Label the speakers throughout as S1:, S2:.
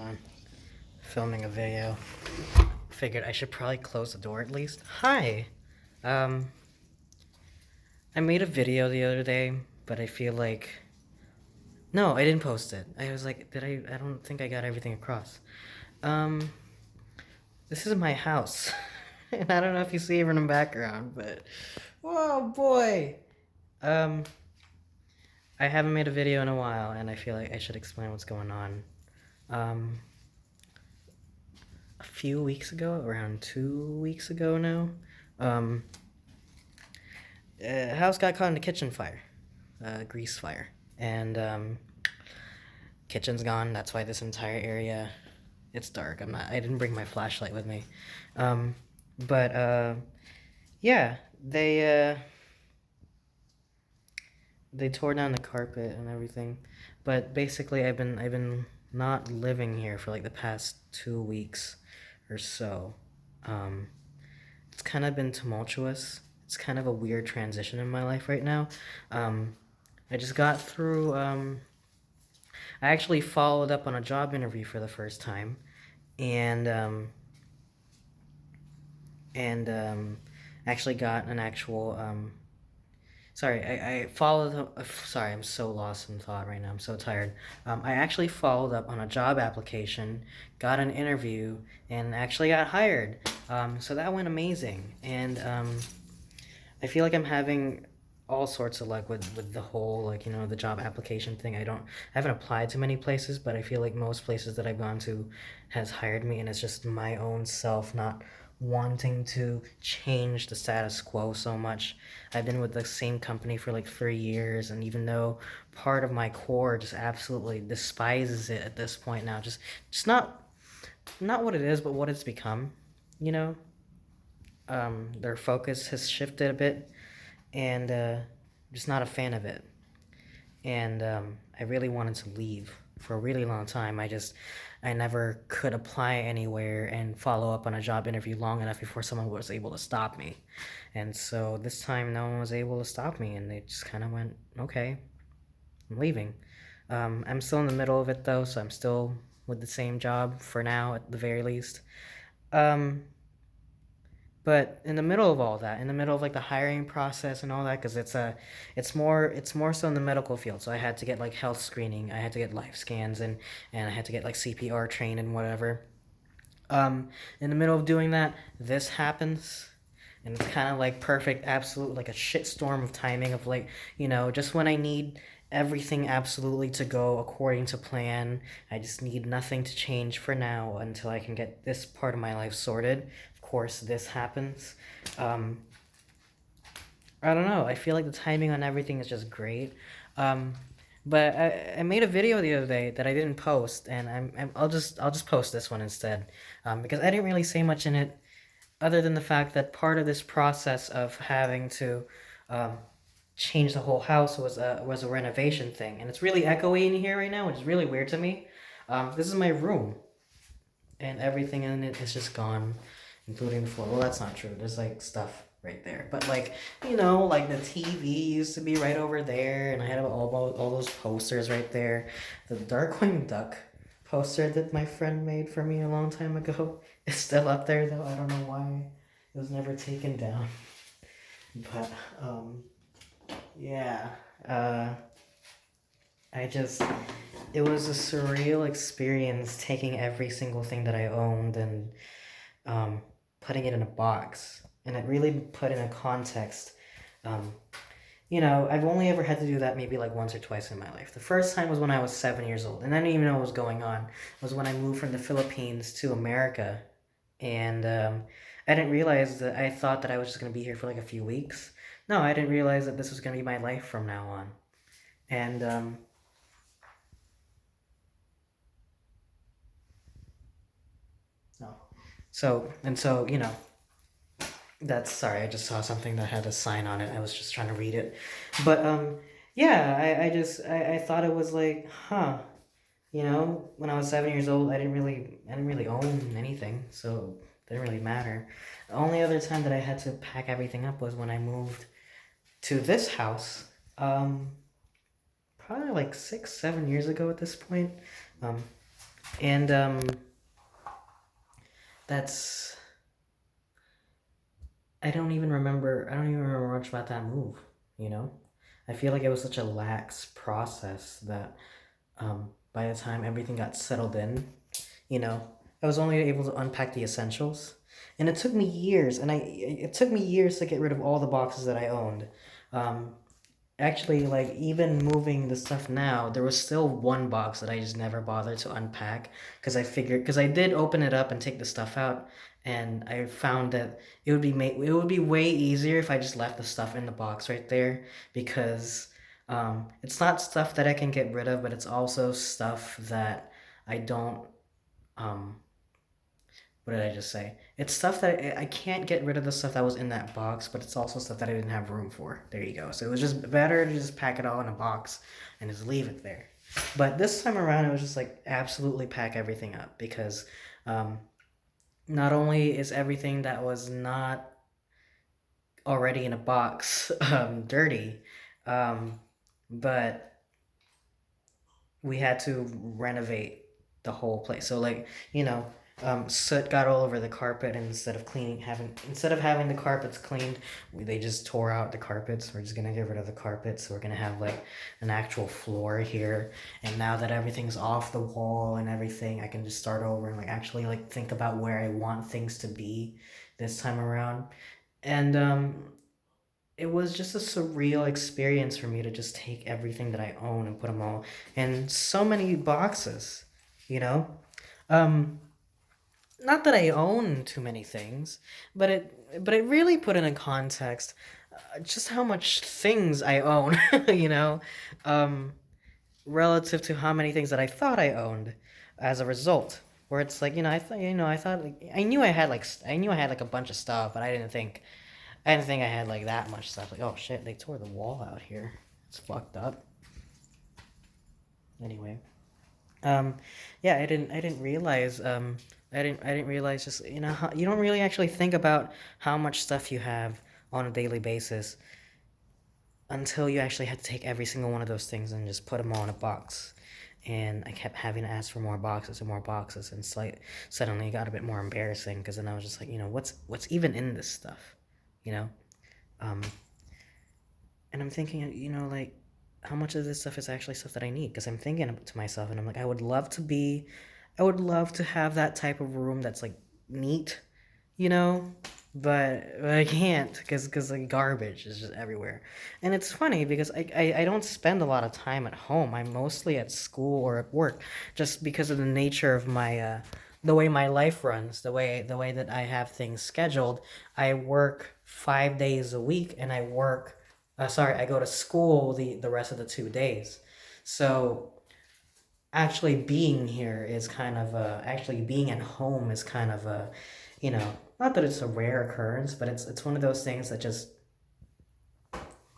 S1: on. Filming a video. Figured I should probably close the door at least. Hi! Um, I made a video the other day, but I feel like... No, I didn't post it. I was like, I don't think I got everything across. Um, this is my house. And I don't know if you see it in the background, but... Oh boy! Um, I haven't made a video in a while, and I feel like I should explain what's going on. A few weeks ago, around 2 weeks ago now, house got caught in a kitchen fire, grease fire, and kitchen's gone. That's why this entire area, it's dark. I didn't bring my flashlight with me, but yeah, they tore down the carpet and everything, but basically I've been not living here for like the past 2 weeks or so. It's kind of been tumultuous. It's kind of a weird transition in my life right now. I just got through. I actually followed up on a job interview for the first time, and actually got an actual. Sorry, I followed up. Sorry, I'm so lost in thought right now. I'm so tired. I actually followed up on a job application, got an interview, and actually got hired. So that went amazing. And I feel like I'm having all sorts of luck with the whole, like, the job application thing. I haven't applied to many places, but I feel like most places that I've gone to has hired me, and it's just my own self not wanting to change the status quo so much. I've been with the same company for like 3 years, and even though part of my core just absolutely despises it at this point now, just not what it is, but what it's become, you know? Their focus has shifted a bit, and just not a fan of it. And I really wanted to leave for a really long time. I never could apply anywhere and follow up on a job interview long enough before someone was able to stop me. And so this time no one was able to stop me, and they just kind of went, okay, I'm leaving. I'm still in the middle of it though, so I'm still with the same job for now at the very least. Um, but in the middle of all that, in the middle of like the hiring process and all that, because it's more so in the medical field. So I had to get like health screening, I had to get life scans, and I had to get like CPR trained and whatever. In the middle of doing that, this happens, and it's kind of like perfect, absolute, like a shitstorm of timing of like, just when I need everything absolutely to go according to plan. I just need nothing to change for now until I can get this part of my life sorted. Of course, this happens. Um, I don't know. I feel like the timing on everything is just great. Um, but I made a video the other day that I didn't post, and I'll just post this one instead, because I didn't really say much in it, other than the fact that part of this process of having to um, change the whole house was a renovation thing, and it's really echoey in here right now, which is really weird to me. This is my room, and everything in it is just gone, including the floor. Well, that's not true. There's like stuff right there, but like like the TV used to be right over there, and I had all those posters right there. The Darkwing Duck poster that my friend made for me a long time ago is still up there though. I don't know why it was never taken down, but yeah. Uh, I just, it was a surreal experience taking every single thing that I owned and um, putting it in a box. And it really put in a context. Um, I've only ever had to do that maybe like once or twice in my life. The first time was when I was 7 years old, and I didn't even know what was going on. It was when I moved from the Philippines to America, and I didn't realize that I thought that I was just gonna be here for like a few weeks. No, I didn't realize that this was gonna be my life from now on. And no, so that's sorry. I just saw something that had a sign on it. I was just trying to read it, but yeah, I thought it was like, huh. When I was 7 years old, I didn't really own anything, so it didn't really matter. The only other time that I had to pack everything up was when I moved to this house, um, probably like 6, 7 years ago at this point. Um, And that's I don't even remember much about that move, you know? I feel like it was such a lax process that by the time everything got settled in, you know, I was only able to unpack the essentials. And it took me years, it took me years to get rid of all the boxes that I owned. Um, Actually, like even moving the stuff now, there was still one box that I just never bothered to unpack because I did open it up and take the stuff out, and I found that it would be way easier if I just left the stuff in the box right there because it's not stuff that I can get rid of, but it's also stuff that I don't um what did I just say? It's stuff that I can't get rid of the stuff that was in that box, but it's also stuff that I didn't have room for. There you go. So it was just better to just pack it all in a box and just leave it there. But this time around, it was just like absolutely pack everything up because um, not only is everything that was not already in a box dirty, um, but we had to renovate the whole place. So like, you know, soot got all over the carpet, and instead of having the carpets cleaned, they just tore out the carpets. We're just gonna get rid of the carpets. So we're gonna have like an actual floor here. And now that everything's off the wall and everything, I can just start over and like actually like think about where I want things to be this time around. And it was just a surreal experience for me to just take everything that I own and put them all in so many boxes, you know? Um, Not that I own too many things, but it really put it in context just how much things I own, you know? Um, Relative to how many things that I thought I owned as a result. Where it's like, I thought like I knew I had like a bunch of stuff, but I didn't think I had like that much stuff. Like, oh shit, they tore the wall out here. It's fucked up. Anyway, um, yeah, I didn't realize I didn't realize just how, you don't really actually think about how much stuff you have on a daily basis until you actually had to take every single one of those things and just put them all in a box. And I kept having to ask for more boxes, and suddenly it got a bit more embarrassing because then I was just like, what's even in this stuff, you know? Um, and I'm thinking, like how much of this stuff is actually stuff that I need? Because I'm thinking to myself, and I'm like, I would love to have that type of room that's like neat, you know, but I can't because like garbage is just everywhere. And it's funny because I don't spend a lot of time at home. I'm mostly at school or at work, just because of the nature of my the way my life runs, the way that I have things scheduled. I work 5 days a week, and I go to school the rest of the 2 days. So actually being here is kind of actually being at home is kind of a, not that it's a rare occurrence, but it's one of those things that just,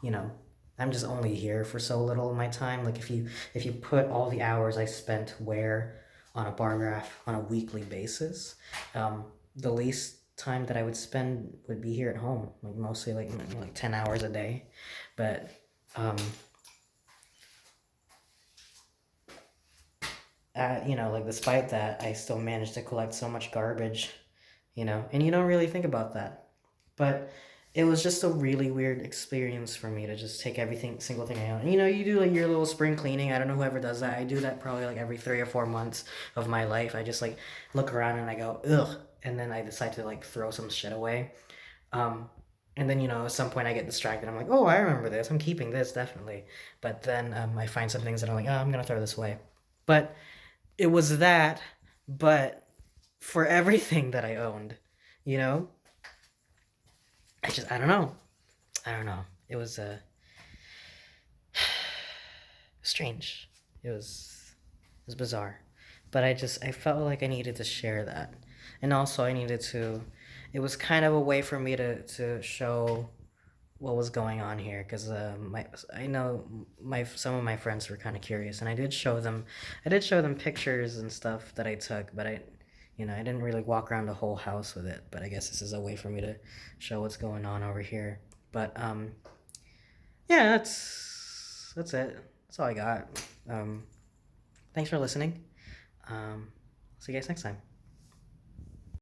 S1: you know, I'm just only here for so little of my time. Like if you put all the hours I spent where on a bar graph on a weekly basis, the least time that I would spend would be here at home, like mostly like 10 hours a day. But um like despite that, I still managed to collect so much garbage, and you don't really think about that. But it was just a really weird experience for me to just take everything, single thing I own. And, you do like your little spring cleaning. I don't know whoever does that. I do that probably like every 3 or 4 months of my life. I just like look around and I go, ugh. And then I decide to like throw some shit away. Um, and then, at some point I get distracted. I'm like, oh, I remember this. I'm keeping this, definitely. But then I find some things that I'm like, oh, I'm going to throw this away. But it was that, but for everything that I owned, you know? I don't know. I don't know. It was strange. It was bizarre. But I felt like I needed to share that. And also I needed to it was kind of a way for me to show what was going on here because my I know my some of my friends were kind of curious, and I did show them pictures and stuff that I took, but I didn't really walk around the whole house with it. But I guess this is a way for me to show what's going on over here. But yeah, that's it. That's all I got. Um, Thanks for listening. Um, See you guys next time.